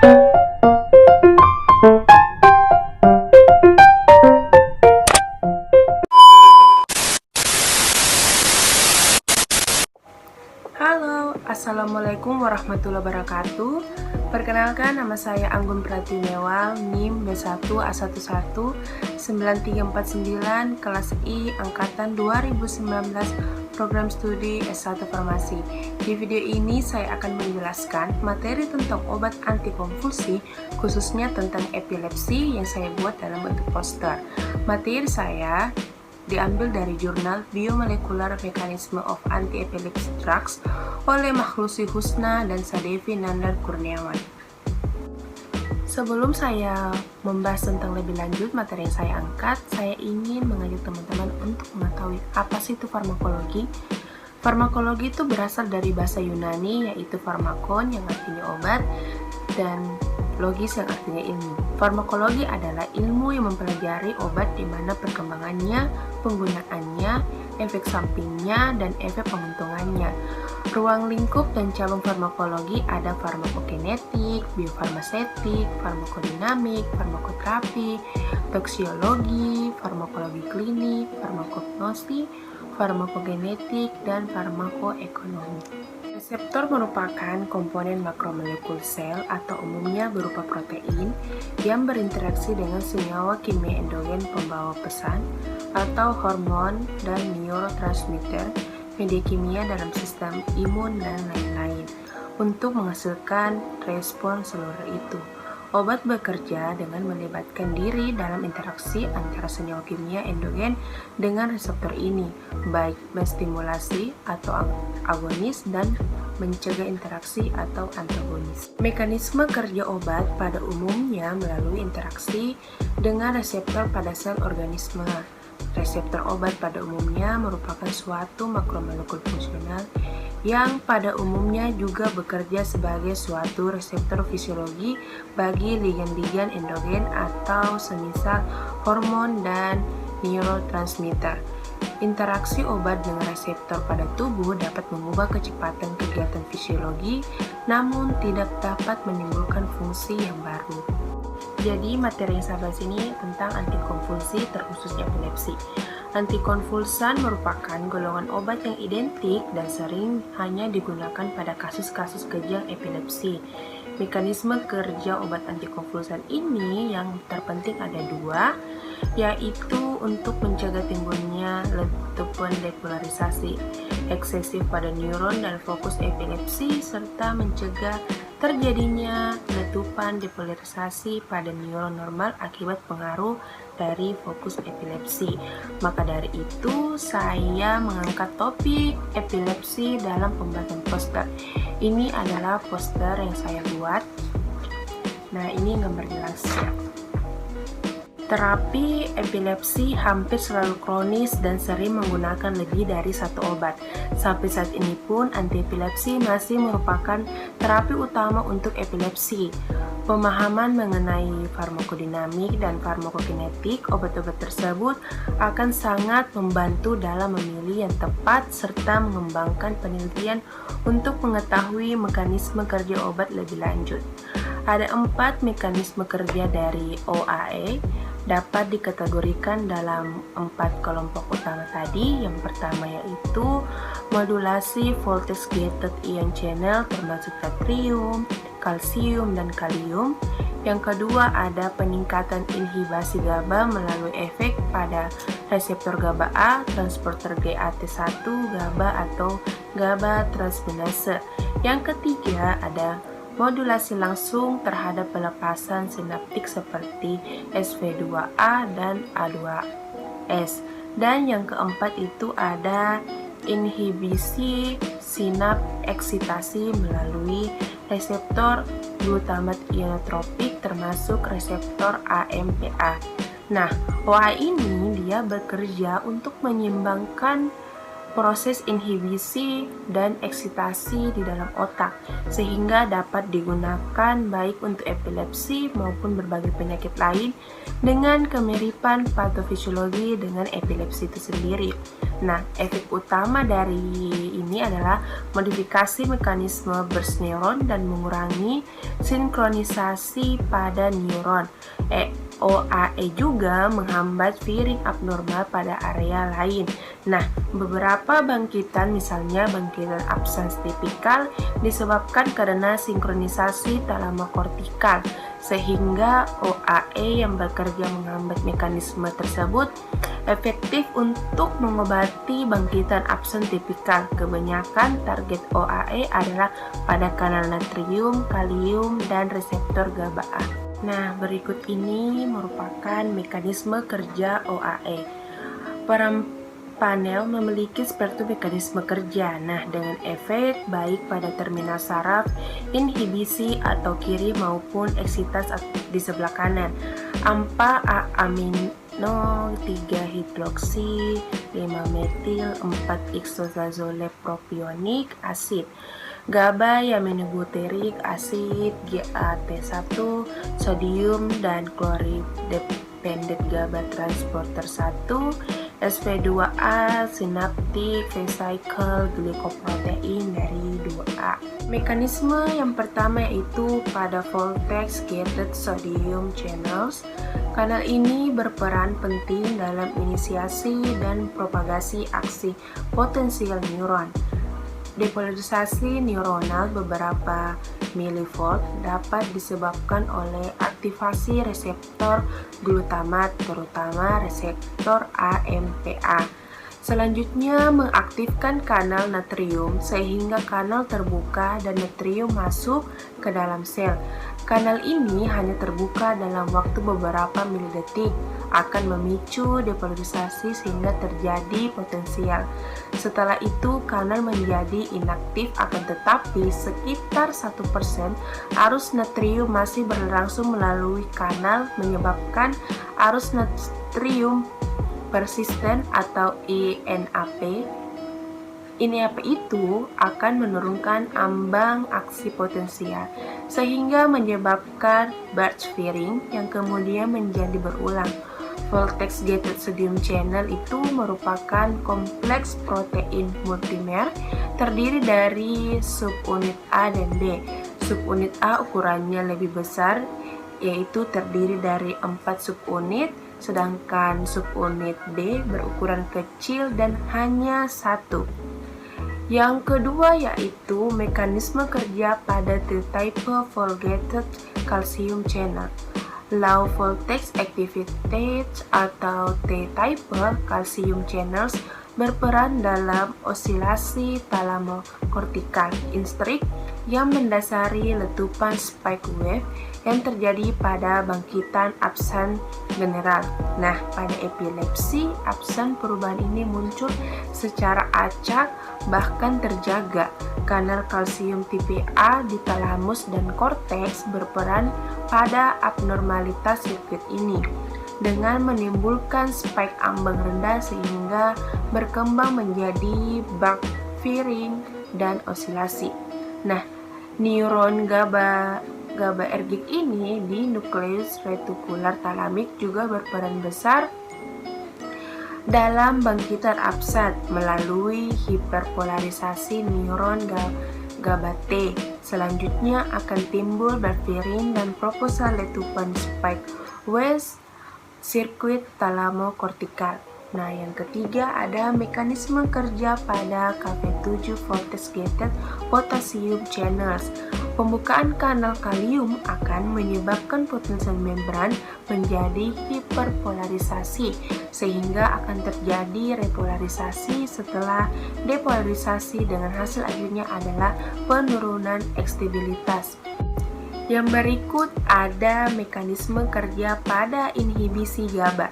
Halo, Assalamualaikum warahmatullahi wabarakatuh. Perkenalkan, nama saya Anggun Pratinewal, NIM B1119349, kelas I, Angkatan 2019, Program Studi S1 Farmasi. Di video ini saya akan menjelaskan materi tentang obat antikonvulsi, khususnya tentang epilepsi yang saya buat dalam bentuk poster. Materi saya diambil dari jurnal Biomolecular Mechanism of Anti-Epilepsy Drugs oleh Makhlusi Husna dan Sadevi Nandar Kurniawan. Sebelum saya membahas tentang lebih lanjut materi yang saya angkat, saya ingin mengajak teman-teman untuk mengetahui apa sih itu farmakologi. Farmakologi itu berasal dari bahasa Yunani, yaitu farmakon yang artinya obat dan logis yang artinya ilmu. Farmakologi adalah ilmu yang mempelajari obat di mana perkembangannya, penggunaannya, efek sampingnya, dan efek penguntungannya. Ruang lingkup dan cabang farmakologi ada farmakokinetik, biofarmasetik, farmakodinamik, farmakoterapi, toksiologi, farmakologi klinik, farmakognostik, farmakogenetik, dan farmakoekonomi. Reseptor merupakan komponen makromolekul sel atau umumnya berupa protein yang berinteraksi dengan senyawa kimia endogen pembawa pesan atau hormon dan neurotransmitter, media kimia dalam sistem imun dan lain-lain untuk menghasilkan respon seluruh itu. Obat bekerja dengan melibatkan diri dalam interaksi antara senyawa kimia endogen dengan reseptor ini, baik menstimulasi atau agonis dan mencegah interaksi atau antagonis. Mekanisme kerja obat pada umumnya melalui interaksi dengan reseptor pada sel organisme. Reseptor obat pada umumnya merupakan suatu makromolekul fungsional yang pada umumnya juga bekerja sebagai suatu reseptor fisiologi bagi ligan-ligan endogen atau semisal hormon dan neurotransmitter. Interaksi obat dengan reseptor pada tubuh dapat mengubah kecepatan kegiatan fisiologi, namun tidak dapat menimbulkan fungsi yang baru. Jadi materi yang saya bahas ini tentang antikonvulsi terkhususnya epilepsi. Antikonvulsan merupakan golongan obat yang identik dan sering hanya digunakan pada kasus-kasus kejang epilepsi. Mekanisme kerja obat antikonvulsan ini yang terpenting ada dua, yaitu untuk mencegah timbulnya letupan depolarisasi eksesif pada neuron dan fokus epilepsi serta mencegah terjadinya letupan depolarisasi pada neuron normal akibat pengaruh dari fokus epilepsi. Maka dari itu saya mengangkat topik epilepsi dalam pembahasan poster. Ini adalah poster yang saya buat. Nah, ini gambar jelasnya. Terapi epilepsi hampir selalu kronis dan sering menggunakan lebih dari satu obat. Sampai saat ini pun antiepilepsi masih merupakan terapi utama untuk epilepsi. Pemahaman mengenai farmakodinamik dan farmakokinetik obat-obat tersebut akan sangat membantu dalam memilih yang tepat serta mengembangkan penelitian untuk mengetahui mekanisme kerja obat lebih lanjut. Ada 4 mekanisme kerja dari OAE, dapat dikategorikan dalam 4 kelompok utama tadi. Yang pertama yaitu modulasi voltage gated ion channel termasuk natrium, kalsium, dan kalium. Yang kedua ada peningkatan inhibasi GABA melalui efek pada reseptor GABA A, transporter GAT1 GABA atau GABA transminase. Yang ketiga ada modulasi langsung terhadap pelepasan sinaptik seperti SV2A dan A2S. Dan yang keempat itu ada inhibisi sinap eksitasi melalui reseptor glutamat ionotropik termasuk reseptor AMPA. Nah, OA ini dia bekerja untuk menyeimbangkan proses inhibisi dan eksitasi di dalam otak sehingga dapat digunakan baik untuk epilepsi maupun berbagai penyakit lain dengan kemiripan patofisiologi dengan epilepsi itu sendiri. Nah, efek utama dari ini adalah modifikasi mekanisme burst neuron dan mengurangi sinkronisasi pada neuron. OAE juga menghambat firing abnormal pada area lain. Nah, beberapa bangkitan, misalnya bangkitan absens tipikal, disebabkan karena sinkronisasi talamokortikal, sehingga OAE yang bekerja menghambat mekanisme tersebut efektif untuk mengobati bangkitan absen tipikal. Kebanyakan target OAE adalah pada kanal natrium, kalium, dan reseptor GABA-A. Nah, berikut ini merupakan mekanisme kerja OAE. Peran panel memiliki seperti mekanisme kerja. Nah, dengan efek baik pada terminal saraf, inhibisi atau kiri maupun eksitas di sebelah kanan. AMPA amino 3 hidroksi 5 metil 4 isoxazolepropionik asid, GABA yaminobutyric acid GAT1, sodium dan klorid dependent GABA transporter 1, SP2A synaptic recycle glycoprotein dari 2A. Mekanisme yang pertama yaitu pada voltage gated sodium channels. Kanal ini berperan penting dalam inisiasi dan propagasi aksi potensial neuron. Depolarisasi neuronal beberapa milivolt dapat disebabkan oleh aktivasi reseptor glutamat, terutama reseptor AMPA. Selanjutnya, mengaktifkan kanal natrium sehingga kanal terbuka dan natrium masuk ke dalam sel. Kanal ini hanya terbuka dalam waktu beberapa milidetik, akan memicu depolarisasi sehingga terjadi potensial. Setelah itu, kanal menjadi inaktif, akan tetapi sekitar 1% arus natrium masih berlangsung melalui kanal, menyebabkan arus natrium persisten atau INAP. INAP itu akan menurunkan ambang aksi potensial, sehingga menyebabkan burst firing yang kemudian menjadi berulang. Voltage gated sodium channel itu merupakan kompleks protein multimer terdiri dari subunit A dan B. Subunit A ukurannya lebih besar, yaitu terdiri dari 4 subunit, sedangkan subunit B berukuran kecil dan hanya 1. Yang kedua yaitu mekanisme kerja pada T-type voltage calcium channel. Low voltage activated atau T-type calcium channels berperan dalam osilasi talamokortikal instrik yang mendasari letupan spike wave yang terjadi pada bangkitan absen general. Nah, pada epilepsi, absen perubahan ini muncul secara acak, bahkan terjaga. Kanal kalsium tipe A di talamus dan korteks berperan pada abnormalitas sirkuit ini dengan menimbulkan spike ambang rendah sehingga berkembang menjadi back firing dan osilasi. Nah, neuron GABAergic ini di nukleus retikular talamik juga berperan besar dalam bangkitan absen melalui hiperpolarisasi neuron GABA-T. Selanjutnya akan timbul berfiring dan proposal letupan spike wave sirkuit talamokortikal. Nah, yang ketiga ada mekanisme kerja pada Kv7 voltage gated potassium channels. Pembukaan kanal kalium akan menyebabkan potensial membran menjadi hiperpolarisasi sehingga akan terjadi repolarisasi setelah depolarisasi dengan hasil akhirnya adalah penurunan ekstabilitas. Yang berikut ada mekanisme kerja pada inhibisi GABA.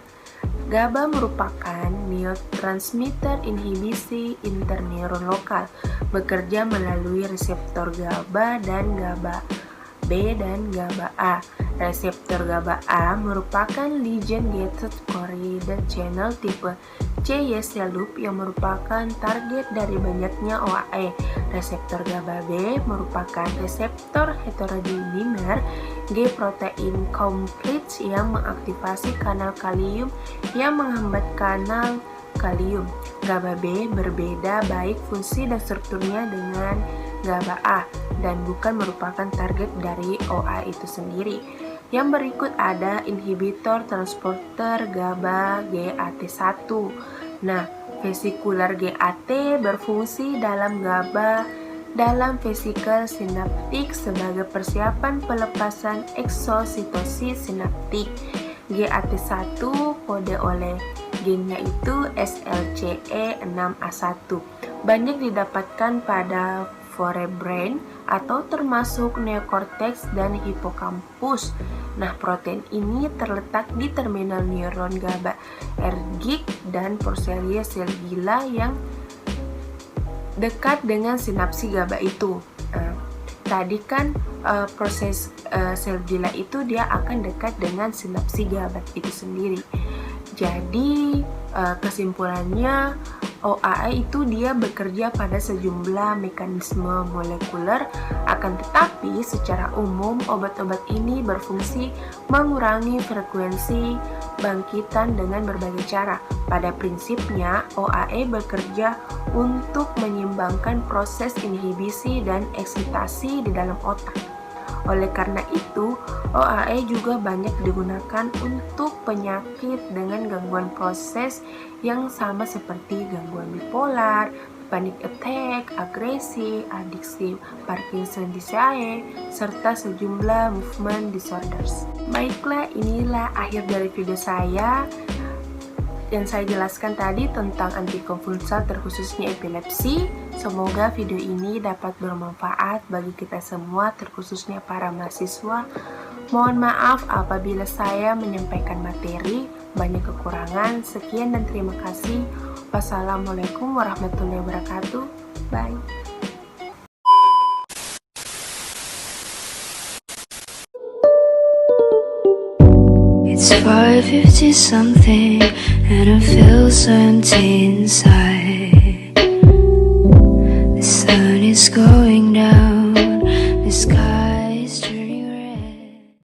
GABA merupakan neurotransmitter inhibisi interneuron lokal, bekerja melalui reseptor GABA dan GABA-B dan GABA-A. Reseptor GABA-A merupakan ligand-gated choroidal channel tipe C-cell loop yang merupakan target dari banyaknya OAE. Reseptor GABA-B merupakan reseptor heterodimer G-protein complex yang mengaktifasi kanal kalium yang menghambat kanal kalium. GABA B berbeda baik fungsi dan strukturnya dengan GABA A dan bukan merupakan target dari OA itu sendiri. Yang berikut ada inhibitor transporter GABA GAT1. Nah, vesikular GAT berfungsi dalam GABA dalam vesikel sinaptik sebagai persiapan pelepasan eksositosis sinaptik. GAT1 kode oleh gennya itu SLCE6A1. Banyak didapatkan pada forebrain atau termasuk neokorteks dan hipokampus. Nah, protein ini terletak di terminal neuron GABAergic dan porselia sel gila yang dekat dengan sinapsi GABA itu. Tadi kan proses sel gila itu dia akan dekat dengan sinapsi GABA itu sendiri. Jadi kesimpulannya OAA itu dia bekerja pada sejumlah mekanisme molekuler, akan tetapi secara umum obat-obat ini berfungsi mengurangi frekuensi bangkitan dengan berbagai cara. Pada prinsipnya OAA bekerja untuk menyeimbangkan proses inhibisi dan eksitasi di dalam otak. Oleh karena itu, OAA juga banyak digunakan untuk penyakit dengan gangguan proses yang sama seperti gangguan bipolar, panic attack, agresi, adiksi, Parkinson disease, serta sejumlah movement disorders. Baiklah, inilah akhir dari video saya yang saya jelaskan tadi tentang antikonvulsan terkhususnya epilepsi. Semoga video ini dapat bermanfaat bagi kita semua, terkhususnya para mahasiswa. Mohon maaf apabila saya menyampaikan materi banyak kekurangan. Sekian dan terima kasih. Wassalamualaikum warahmatullahi wabarakatuh. Bye. It's 5:50 something and I feel so empty inside. The sun is going down.